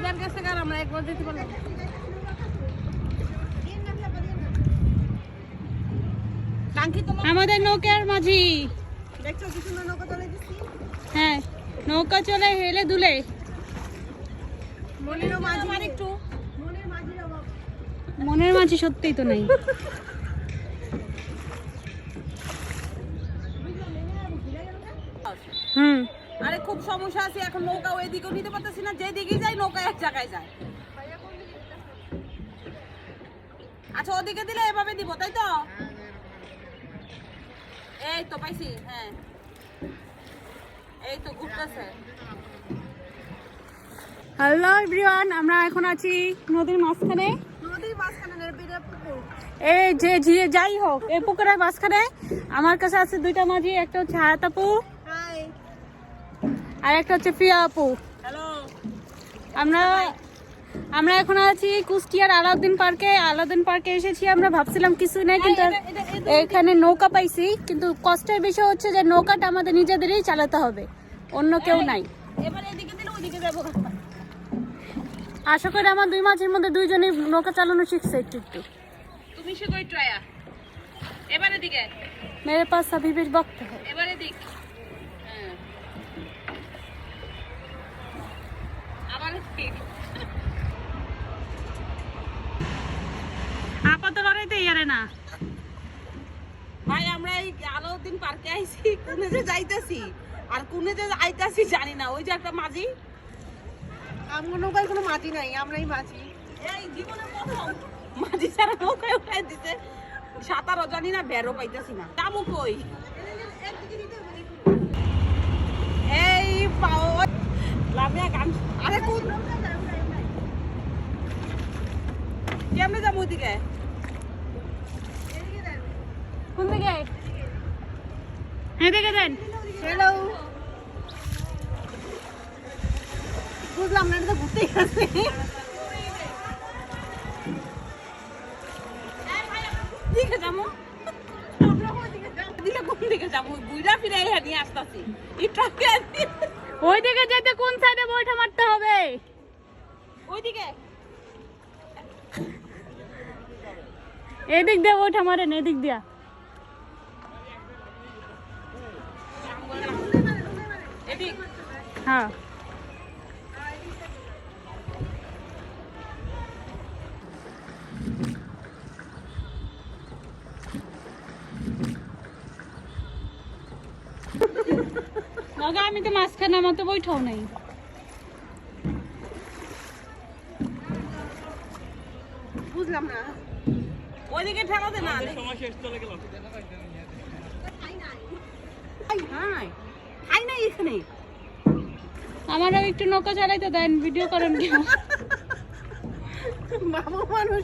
দিদার কাছে কার আমরা একবার দিতে পারলাম। আমাদের নৌকার মাঝি দেখছো কি সুন্দর নৌকা চলে দিচ্ছি। হ্যাঁ নৌকা চলে হেলে দুলে। মনের মাঝি আর একটু মনের মাঝি সত্যিই তো নাই। আরে খুব সমস্যা আছে এখন, নৌকা ওই দিকেও নিতে পারতেছি না, যে দিকে যাই নৌকা এক জায়গায় যায়। আচ্ছা ওদিকে দিলে এভাবে দিব তাই তো? এই তো পাইছি। হ্যাঁ এই তো ঘুরতেছে। হ্যালো এভরিওয়ান, আমরা এখন আছি নদীর মাঝখানে। এই যে যাই হোক এই পুকুরের মাঝখানে আমার কাছে আছে দুইটা মাঝি, একটা হচ্ছে হায়াত আপু আর একটা হচ্ছে প্রিয়া আপু। আমরা এখন আছি কুষ্টিয়ার আলাউদ্দিন পার্কে। আলাউদ্দিন পার্কে এসেছি, আমরা ভাবছিলাম কিছু নেই, কিন্তু এখানে নৌকা পাইছি। কিন্তু কষ্টের বিষয় হচ্ছে যে নৌকাটা আমাদের নিজেদেরই চালাতে হবে, অন্য কেউ নাই। আশা করি আমার দুই মাঝের মধ্যে দুইজনই নৌকা চালানো শিখছে একটু একটু। তুমি শিখো ট্রায়া। এবারে দিকে मेरे पास अभी भी वक्त है। এবারে দিক। হ্যাঁ আবার ঠিক। আপাতত লড়াইতে ইয়ারে না ভাই, আমরা এই আলাউদ্দিন পার্কে আইছি, কোনে যে যাইতেছি আর কোনে যে আইতাছি জানি না। ওই যে একটা মাঝি, আমগো নৌকায় কোনো মাঝি নাই, আমরাই মাঝি। এই জীবনের প্রথম মাঝি ছাড়া নৌকায় উঠাই দিতে, সাঁতারও জানি না, বেরো পাইতেছি না। কামু কই এই পাও লামিয়া গান। আরে কোন কেমনে যাবো ওইদিকে? কোন দিকে? এদিকে দেন। হ্যালো বুঝলাম না, এটা তো ঘুরতেই গেছে। দিকে যাবো কোন দিকে যাবো? বুইরা ফিরে নিয়ে আসতেছি। ওই দিকে যেতে কোন সাইডে বইটা মারতে হবে? ওইদিকে এদিক দিয়ে বইটা মারেন, এদিক দিয়া। হ্যাঁ আমি তো মাঝখানে, আমার তো বইটাও নাই। বুঝলাম না, ওইদিকে ঠেলাতে না। আমারও একটু নৌকা চালাইতে দেন, ভিডিও করেন কেউ? বাবা মানুষ।